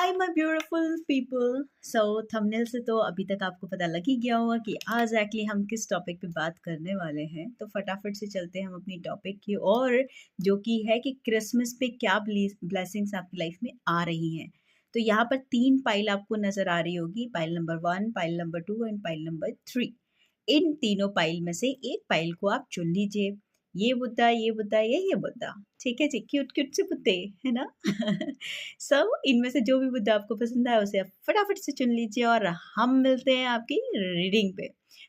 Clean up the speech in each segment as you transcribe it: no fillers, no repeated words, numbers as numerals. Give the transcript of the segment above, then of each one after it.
Hi my beautiful people. So thumbnail से तो अभी तक आपको पता लग ही गया होगा कि आज एग्जैक्टली हम किस टॉपिक पे बात करने वाले हैं। तो फटाफट से चलते हैं हम अपनी टॉपिक की और, जो कि है कि क्रिसमस पे क्या ब्लेसिंग्स आपकी लाइफ में आ रही हैं। तो यहाँ पर 3 पाइल आपको नज़र आ रही होगी, pile number 1, pile number 2 and pile number 3। इन तीनों पाइल में से एक पाइल को आप चुन लीजिए। ये बुद्धा, ये बुद्धा, ये बुद्धा। ठीक है जी, क्यूट क्यूट से बुद्धे, है ना? इनमें से जो भी बुद्धा आपको पसंद आए उसे आप फटाफट से चुन लीजिए और हम मिलते हैं आपकी रीडिंग पे।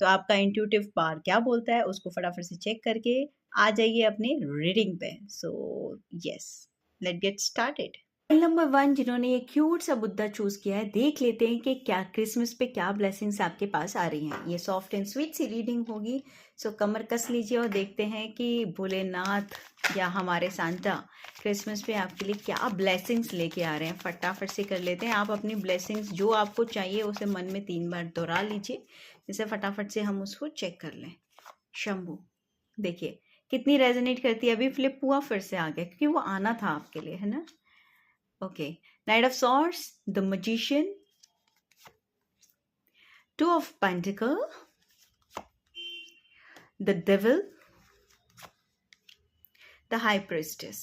तो आपका इंट्यूटिव पावर क्या बोलता है उसको फटाफट से चेक करके आ जाइए अपने रीडिंग पे। So yes, let get started. Point number 1, जिन्होंने ये क्यूट सा बुद्धा चूज किया है, देख लेते हैं कि क्या क्रिसमस पे क्या ब्लेसिंग्स आपके पास आ रही हैं। ये सॉफ्ट एंड स्वीट सी रीडिंग होगी। सो कमर कस लीजिए और देखते हैं कि भोलेनाथ या हमारे सांता क्रिसमस पे आपके लिए क्या ब्लेसिंग्स लेके आ रहे हैं। फटाफट से कर लेते हैं। आप अपनी ब्लेसिंग्स जो आपको चाहिए उसे मन में 3 बार दोहरा लीजिए, जिससे फटाफट से हम उसको चेक कर लें। शंभू, देखिए कितनी रेजोनेट करती है। अभी फ्लिप हुआ, फिर से आ गया क्योंकि वो आना था आपके लिए, है ना? Okay, Knight of Swords, the Magician, 2 of Pentacles, the Devil, the High Priestess।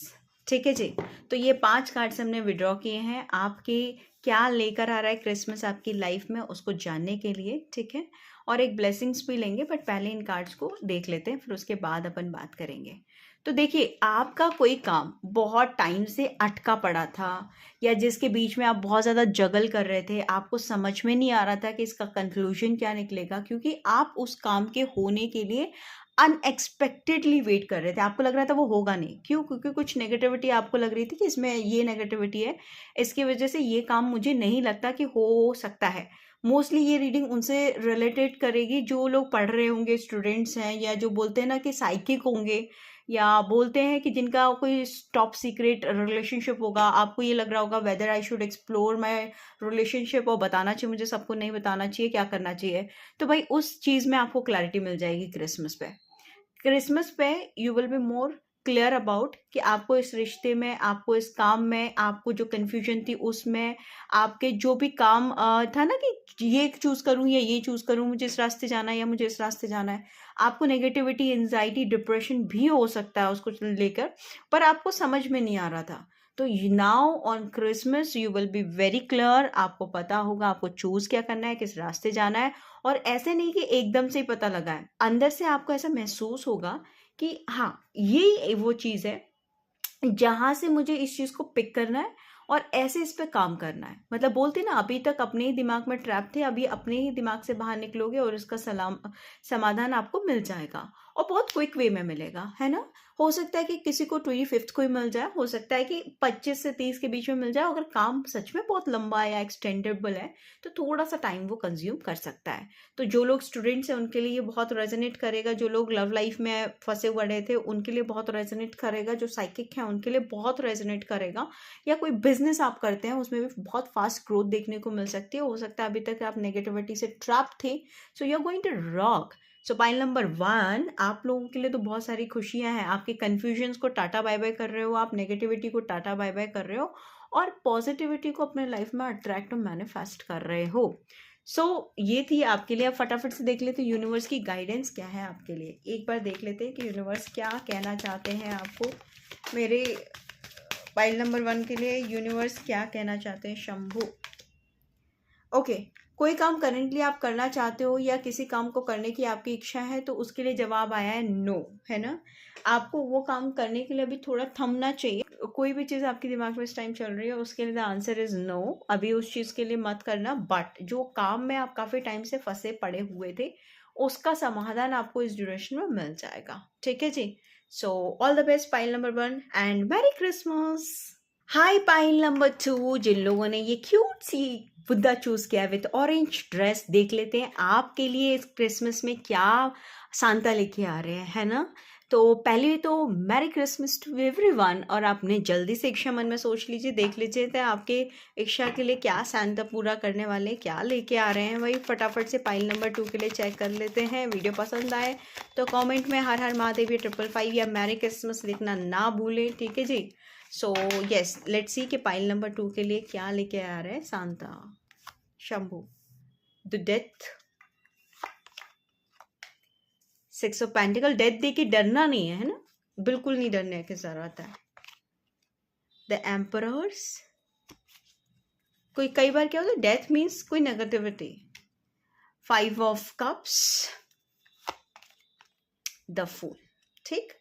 ठीक है जी, तो ये 5 कार्ड्स हमने विड्रॉ किए हैं आपके क्या लेकर आ रहा है क्रिसमस आपकी लाइफ में उसको जानने के लिए। ठीक है, और एक ब्लेसिंग्स भी लेंगे, बट पहले इन कार्ड्स को देख लेते हैं, फिर उसके बाद अपन बात करेंगे। तो देखिए, आपका कोई काम बहुत टाइम से अटका पड़ा था या जिसके बीच में आप बहुत ज़्यादा जगल कर रहे थे, आपको समझ में नहीं आ रहा था कि इसका कंक्लूजन क्या निकलेगा, क्योंकि आप उस काम के होने के लिए अनएक्सपेक्टेडली वेट कर रहे थे। आपको लग रहा था वो होगा नहीं। क्यों? क्योंकि कुछ नेगेटिविटी आपको लग रही थी कि इसमें ये नेगेटिविटी है, इसकी वजह से ये काम मुझे नहीं लगता कि हो सकता है। मोस्टली ये रीडिंग उनसे रिलेटेड करेगी जो लोग पढ़ रहे होंगे, स्टूडेंट्स हैं, या जो बोलते हैं ना कि साइकिक होंगे, या बोलते हैं कि जिनका कोई टॉप सीक्रेट रिलेशनशिप होगा। आपको ये लग रहा होगा whether I should explore my relationship, और बताना चाहिए मुझे, सबको नहीं बताना चाहिए, क्या करना चाहिए। तो भाई उस चीज़ में आपको क्लैरिटी मिल जाएगी क्रिसमस पे। क्रिसमस पे you will be more clear about कि आपको इस रिश्ते में, आपको इस काम में, आपको जो कन्फ्यूजन थी उसमें, आपके जो भी काम था ना कि ये चूज़ करूँ या ये चूज़ करूँ, मुझे इस रास्ते जाना है या मुझे इस रास्ते जाना है। आपको नेगेटिविटी, एंजाइटी, डिप्रेशन भी हो सकता है उसको लेकर, पर आपको समझ में नहीं आ रहा था। तो now on Christmas you will be very clear. आपको पता होगा आपको चूज़ क्या करना है, किस रास्ते जाना है। और ऐसे नहीं कि एकदम से ही पता लगा है, अंदर से आपको ऐसा महसूस होगा कि हाँ, ये वो चीज़ है जहाँ से मुझे इस चीज़ को पिक करना है और ऐसे इस पे काम करना है। मतलब बोलते ना, अभी तक अपने ही दिमाग में ट्रैप थे, अभी अपने ही दिमाग से बाहर निकलोगे और इसका समाधान आपको मिल जाएगा, और बहुत क्विक वे में मिलेगा, है ना? हो सकता है कि किसी को 25th को ही मिल जाए, हो सकता है कि 25 से 30 के बीच में मिल जाए। अगर काम सच में बहुत लंबा या एक्सटेंडेबल है तो थोड़ा सा टाइम वो कंज्यूम कर सकता है। तो जो लोग स्टूडेंट्स हैं उनके लिए ये बहुत रेजोनेट करेगा, जो लोग लव लाइफ में फंसे पड़े थे उनके लिए बहुत रेजोनेट करेगा, जो साइकिक हैं उनके लिए बहुत रेजोनेट करेगा, या कोई बिजनेस आप करते हैं उसमें भी बहुत फास्ट ग्रोथ देखने को मिल सकती है। हो सकता है अभी तक आप नेगेटिविटी से ट्रैप थे, so you are going to rock. So pile number 1, आप लोगों के लिए तो बहुत सारी खुशियां हैं। आपके कन्फ्यूजन्स को टाटा बाय बाय कर रहे हो, आप नेगेटिविटी को टाटा बाय बाय कर रहे हो और पॉजिटिविटी को अपने लाइफ में अट्रैक्ट और मैनिफेस्ट कर रहे हो। ये थी आपके लिए। अब फटाफट से देख लेते हैं यूनिवर्स की गाइडेंस क्या है आपके लिए। एक बार देख लेते हैं कि यूनिवर्स क्या कहना चाहते हैं आपको। मेरे पाइल नंबर 1 के लिए यूनिवर्स क्या कहना चाहते हैं। शंभू, ओके, कोई काम करंटली आप करना चाहते हो या किसी काम को करने की आपकी इच्छा है, तो उसके लिए जवाब आया है नो, है ना? आपको वो काम करने के लिए अभी थोड़ा थमना चाहिए। कोई भी चीज़ आपके दिमाग में इस टाइम चल रही है उसके लिए द आंसर इज नो। अभी उस चीज़ के लिए मत करना। बट जो काम में आप काफ़ी टाइम से फंसे पड़े हुए थे उसका समाधान आपको इस ड्यूरेशन में मिल जाएगा। ठीक है जी। So all the best pile number 1 and merry Christmas. Hi pile number 2, जिन लोगों ने ये क्यूट सी बुद्धा चूज किया है विथ ऑरेंज ड्रेस, देख लेते हैं आपके लिए इस क्रिसमस में क्या सांता लेके आ रहे हैं, है ना? तो पहले तो मैरी क्रिसमस टू एवरीवन। और आपने जल्दी से इच्छा मन में सोच लीजिए, देख लीजिए तो आपके इच्छा के लिए क्या सांता पूरा करने वाले, क्या लेके आ रहे हैं। वही फटाफट से पाइल नंबर 2 के लिए चेक कर लेते हैं। वीडियो पसंद आए तो कमेंट में हर हर महादेव या 555 या मैरी क्रिसमस लिखना ना भूलें। ठीक है जी। सो यस, लेट्स सी कि पाइल नंबर 2 के लिए क्या लेके आ रहा है Santa. Shambhu, the death, 6 of pentacle. Death देके डरना नहीं है ना, बिल्कुल नहीं डरने की जरूरत है। द एम्परर्स, कोई कई बार क्या होता है डेथ मीन्स कोई negativity. 5 of cups, the fool. ठीक,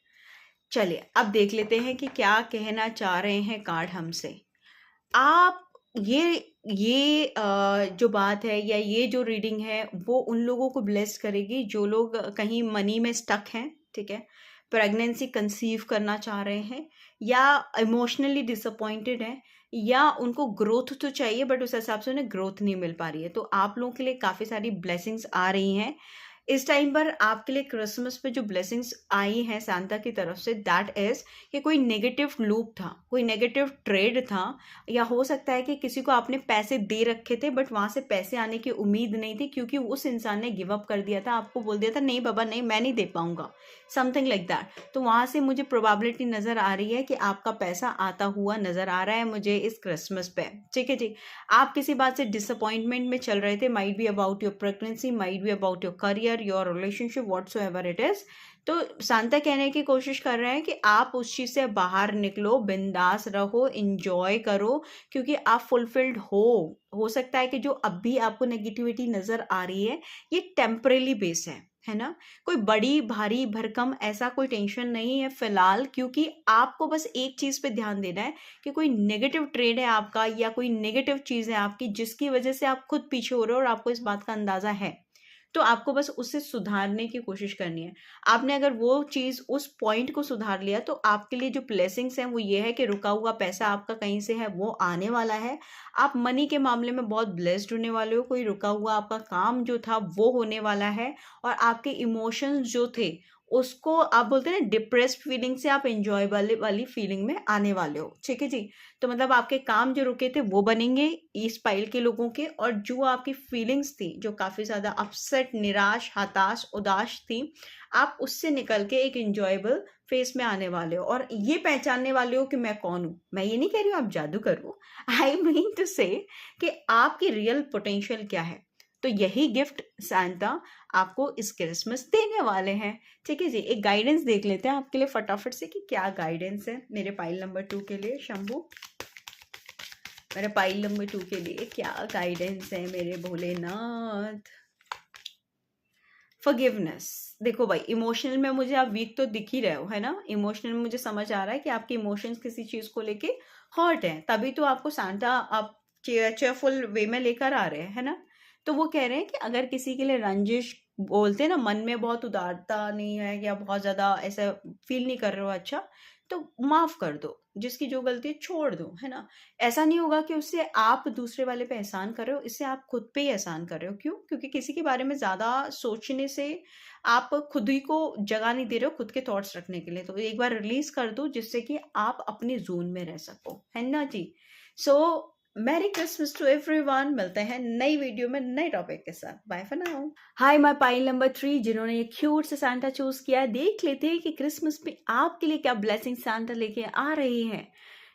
चलिए अब देख लेते हैं कि क्या कहना चाह रहे हैं कार्ड हमसे। आप जो बात है या ये जो रीडिंग है वो उन लोगों को ब्लेस करेगी जो लोग कहीं मनी में स्टक हैं, ठीक है, प्रेगनेंसी कंसीव करना चाह रहे हैं, या इमोशनली डिसअपॉइंटेड हैं, या उनको ग्रोथ तो चाहिए बट उस हिसाब से उन्हें ग्रोथ नहीं मिल पा रही है। तो आप लोगों के लिए काफ़ी सारी ब्लेसिंग्स आ रही हैं इस टाइम पर। आपके लिए क्रिसमस पे जो ब्लेसिंग्स आई हैं सांता की तरफ से, दैट इज कि कोई नेगेटिव लूप था, कोई नेगेटिव ट्रेड था, या हो सकता है कि किसी को आपने पैसे दे रखे थे बट वहां से पैसे आने की उम्मीद नहीं थी क्योंकि उस इंसान ने गिव अप कर दिया था, आपको बोल दिया था नहीं बाबा नहीं, मैं नहीं दे पाऊंगा, समथिंग लाइक दैट। तो वहां से मुझे प्रोबेबिलिटी नजर आ रही है कि आपका पैसा आता हुआ नजर आ रहा है मुझे इस क्रिसमस पे, ठीक है जी। आप किसी बात से डिसअपॉइंटमेंट में चल रहे थे, might be about your pregnancy, might be about your career, your relationship, whatsoever it is. तो सांता कहने की कोशिश कर रहे हैं कि आप उस चीज से बाहर निकलो, बिंदास रहो, इंजॉय करो, क्योंकि आप फुलफिल्ड हो सकता है कि जो अब भी आपको नेगेटिविटी नजर आ रही है ये टेम्परेरी बेस है ना, कोई बड़ी भारी भरकम ऐसा कोई टेंशन नहीं है फिलहाल, क्योंकि आपको बस एक चीज पे ध्यान देना है कि कोई नेगेटिव ट्रेड है आपका या कोई नेगेटिव चीज है आपकी जिसकी वजह से आप खुद पीछे हो रहे हो और आपको इस बात का अंदाजा है, तो आपको बस उससे सुधारने की कोशिश करनी है। आपने अगर वो चीज उस पॉइंट को सुधार लिया तो आपके लिए जो ब्लेसिंग्स हैं वो ये है कि रुका हुआ पैसा आपका कहीं से है वो आने वाला है, आप मनी के मामले में बहुत ब्लेस्ड होने वाले हो, कोई रुका हुआ आपका काम जो था वो होने वाला है, और आपके इमोशंस जो थे उसको आप बोलते हैं ना डिप्रेस्ड फीलिंग से आप इंजॉय वाली फीलिंग में आने वाले हो, ठीक है जी। तो मतलब आपके काम जो रुके थे वो बनेंगे इस पाइल के लोगों के, और जो आपकी फीलिंग्स थी जो काफ़ी ज़्यादा अपसेट, निराश, हताश, उदास थी, आप उससे निकल के एक इंजॉयबल फेस में आने वाले हो और ये पहचानने वाले हो कि मैं कौन हूँ। मैं ये नहीं कह रही हूँ आप जादू करो, आई मीन टू से कि आपकी रियल पोटेंशियल क्या है। तो यही गिफ्ट सांता आपको इस क्रिसमस देने वाले हैं, ठीक है जी। एक गाइडेंस देख लेते हैं आपके लिए फटाफट से कि क्या गाइडेंस है मेरे पाइल नंबर 2 के लिए। शंभू, मेरे पाइल नंबर 2 के लिए क्या गाइडेंस है मेरे भोलेनाथ। फॉरगिवनेस, देखो भाई इमोशनल में मुझे आप वीक तो दिख ही रहे हो है ना, इमोशनल में मुझे समझ आ रहा है कि आपके इमोशंस किसी चीज को लेके हर्ट है, तभी तो आपको सांता आप चेयरफुल वे में लेकर आ रहे हैं, है ना। तो वो कह रहे हैं कि अगर किसी के लिए रंजिश, बोलते हैं ना मन में बहुत उदारता नहीं है या बहुत ज्यादा ऐसा फील नहीं कर रहे हो अच्छा, तो माफ कर दो, जिसकी जो गलती है छोड़ दो, है ना। ऐसा नहीं होगा कि उससे आप दूसरे वाले पे एहसान कर रहे हो, इससे आप खुद पे ही एहसान कर रहे हो। क्यों? क्योंकि किसी के बारे में ज्यादा सोचने से आप खुद ही को जगह नहीं दे रहे हो खुद के थॉट्स रखने के लिए। तो एक बार रिलीज कर दो जिससे कि आप अपने जोन में रह सको, है ना जी। So merry Christmas to everyone, मिलते हैं नई वीडियो में नए टॉपिक के साथ, bye for now. Hi my pile number 3 जिन्होंने ये क्यूट से सांता चूज किया है, देख लेते हैं कि क्रिसमस पे आपके लिए क्या ब्लेसिंग सांता लेके आ रही है।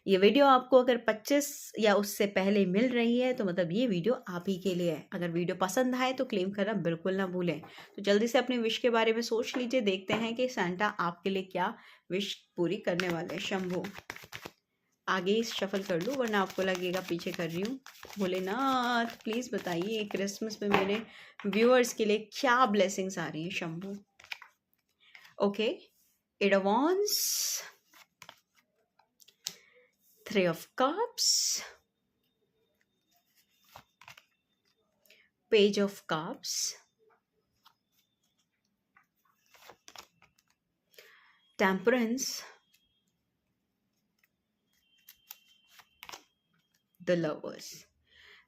ये वीडियो आपको अगर 25 या उससे पहले मिल रही है तो मतलब ये वीडियो आप ही के लिए है। अगर वीडियो पसंद आए तो क्लेम करना बिल्कुल ना भूलें। तो जल्दी से अपने विश के बारे में सोच लीजिए, देखते हैं कि सांता आपके लिए क्या विश पूरी करने वाले हैं। शंभू, आगे शफल कर लूँ वरना आपको लगेगा पीछे कर रही हूँ। भोलेनाथ प्लीज बताइए क्रिसमस में मेरे व्यूअर्स के लिए क्या ब्लेसिंग्स आ रही हैं। Shambhu, okay, eight of wands, 3 of cups, page of cups, temperance, the lovers।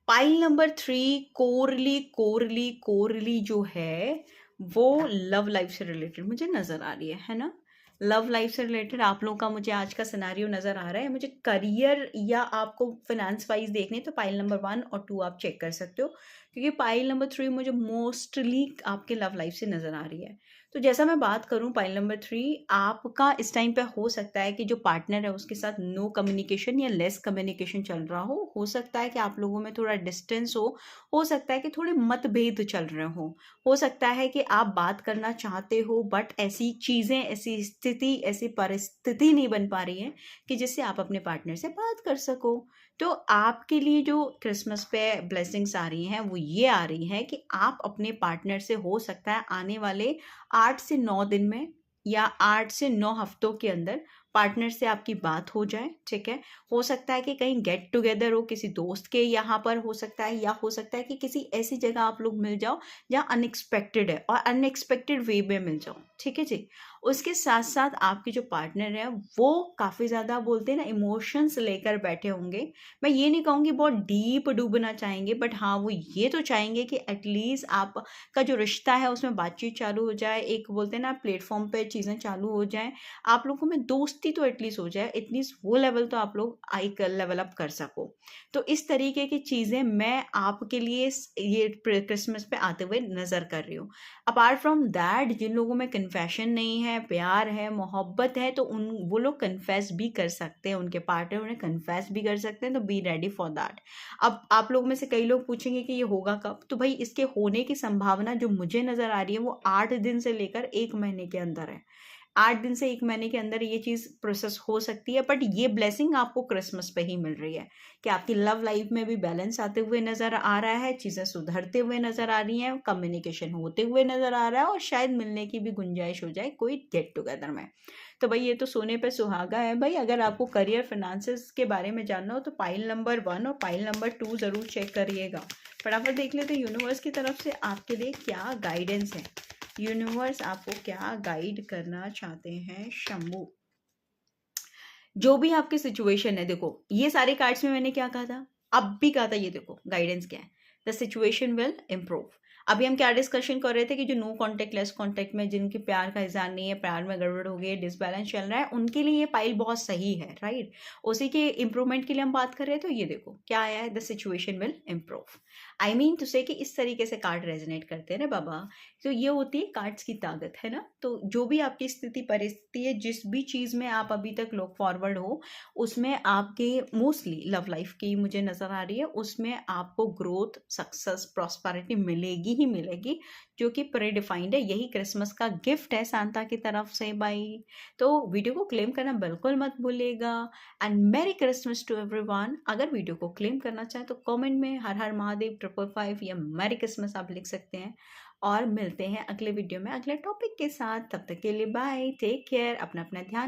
Pile number 3 कोरली जो है वो लव लाइफ से रिलेटेड मुझे नजर आ रही है ना। लव लाइफ से रिलेटेड आप लोगों का मुझे आज का सिनेरियो नजर आ रहा है। मुझे करियर या आपको फाइनेंस वाइज देखने तो पाइल नंबर 1 और 2 आप चेक कर सकते हो, क्योंकि पाइल नंबर 3 मुझे मोस्टली आपके लव लाइफ से नजर आ रही है। तो जैसा मैं बात करूँ पाइल नंबर 3, आपका इस टाइम पे हो सकता है कि जो पार्टनर है उसके साथ नो कम्युनिकेशन या लेस कम्युनिकेशन चल रहा हो सकता है कि आप लोगों में थोड़ा डिस्टेंस हो सकता है कि थोड़े मतभेद चल रहे हो सकता है कि आप बात करना चाहते हो बट ऐसी चीज़ें, ऐसी स्थिति, ऐसी परिस्थिति नहीं बन पा रही है कि जिससे आप अपने पार्टनर से बात कर सको। तो आपके लिए जो क्रिसमस पे ब्लेसिंग्स आ रही हैं वो ये आ रही हैं कि आप अपने पार्टनर से हो सकता है आने वाले 8 से 9 दिन में या 8 से 9 हफ्तों के अंदर पार्टनर से आपकी बात हो जाए, ठीक है। हो सकता है कि कहीं गेट टुगेदर हो किसी दोस्त के यहाँ पर, हो सकता है, या हो सकता है कि किसी ऐसी जगह आप लोग मिल जाओ जहाँ अनएक्सपेक्टेड है और अनएक्सपेक्टेड वे में मिल जाओ, ठीक है जी। उसके साथ साथ आपके जो पार्टनर है वो काफ़ी ज़्यादा बोलते हैं ना इमोशंस लेकर बैठे होंगे। मैं ये नहीं कहूँगी बहुत डीप डूबना चाहेंगे, बट हाँ वो ये तो चाहेंगे कि एटलीस्ट आप का जो रिश्ता है उसमें बातचीत चालू हो जाए, एक बोलते हैं ना प्लेटफॉर्म पे चीज़ें चालू हो जाएं, आप लोगों में दोस्ती तो एटलीस्ट हो जाए, एटलीस्ट वो लेवल तो आप लोग एक लेवल अप कर सको। तो इस तरीके की चीज़ें मैं आपके लिए ये क्रिसमस पे आते हुए नज़र कर रही हूँ। अपार्ट फ्रॉम दैट, जिन लोगों में कन्फेशन नहीं है, प्यार है, मोहब्बत है, तो उन वो लोग कन्फेस भी कर सकते हैं, उनके पार्टनर उन्हें कन्फेस भी कर सकते हैं, तो बी रेडी फॉर दैट। अब आप लोगों में से कई लोग पूछेंगे कि ये होगा कब, तो भाई इसके होने की संभावना जो मुझे नज़र आ रही है वो 8 दिन से लेकर 1 महीने के अंदर है। 8 दिन से 1 महीने के अंदर ये चीज़ प्रोसेस हो सकती है, बट ये ब्लेसिंग आपको क्रिसमस पे ही मिल रही है कि आपकी लव लाइफ में भी बैलेंस आते हुए नज़र आ रहा है, चीज़ें सुधरते हुए नज़र आ रही हैं, कम्युनिकेशन होते हुए नज़र आ रहा है और शायद मिलने की भी गुंजाइश हो जाए कोई गेट टुगेदर में। तो भाई ये तो सोने पे सुहागा है भाई। अगर आपको करियर फाइनेंसेस के बारे में जानना हो तो पाइल नंबर 1 और पाइल नंबर 2 ज़रूर चेक करिएगा। फटाफट देख लेते हैं यूनिवर्स की तरफ से आपके लिए क्या गाइडेंस है। यूनिवर्स आपको क्या गाइड करना चाहते हैं शंभू। जो भी आपकी सिचुएशन है, देखो ये सारे कार्ड्स में मैंने क्या कहा था, अब भी कहा था, ये देखो गाइडेंस क्या है। The situation will improve. अभी हम क्या डिस्कशन कर रहे थे कि जो नो कॉन्टेक्ट लेस कॉन्टेक्ट में जिनके प्यार का इजहार नहीं है, प्यार में गड़बड़ हो गई है, डिसबैलेंस चल रहा है, उनके लिए ये पाइल बहुत सही है, राइट। उसी के इंप्रूवमेंट के लिए हम बात कर रहे हैं। तो ये देखो क्या आया है, the situation will improve. I mean to say कि इस तरीके से कार्ड रेजोनेट करते हैं ना बाबा। तो ये होती है कार्ड्स की ताकत, है ना। तो जो भी आपकी स्थिति परिस्थिति है, जिस भी चीज़ में आप अभी तक लुक फॉरवर्ड हो, उसमें आपके मोस्टली लव लाइफ की मुझे नज़र आ रही है, उसमें आपको ग्रोथ, सक्सेस, प्रॉस्पेरिटी मिलेगी ही मिलेगी, जो कि प्रीडिफाइंड है। यही क्रिसमस का गिफ्ट है सांता की तरफ से भाई। तो वीडियो को क्लेम करना बिल्कुल मत भूलिएगा। And merry Christmas to everyone. अगर वीडियो को क्लेम करना चाहें तो कमेंट में हर हर महादेव 555 या मैरी क्रिसमस आप लिख सकते हैं। और मिलते हैं अगले वीडियो में अगले टॉपिक के साथ। तब तक के लिए बाय, टेक केयर, अपना अपना ध्यान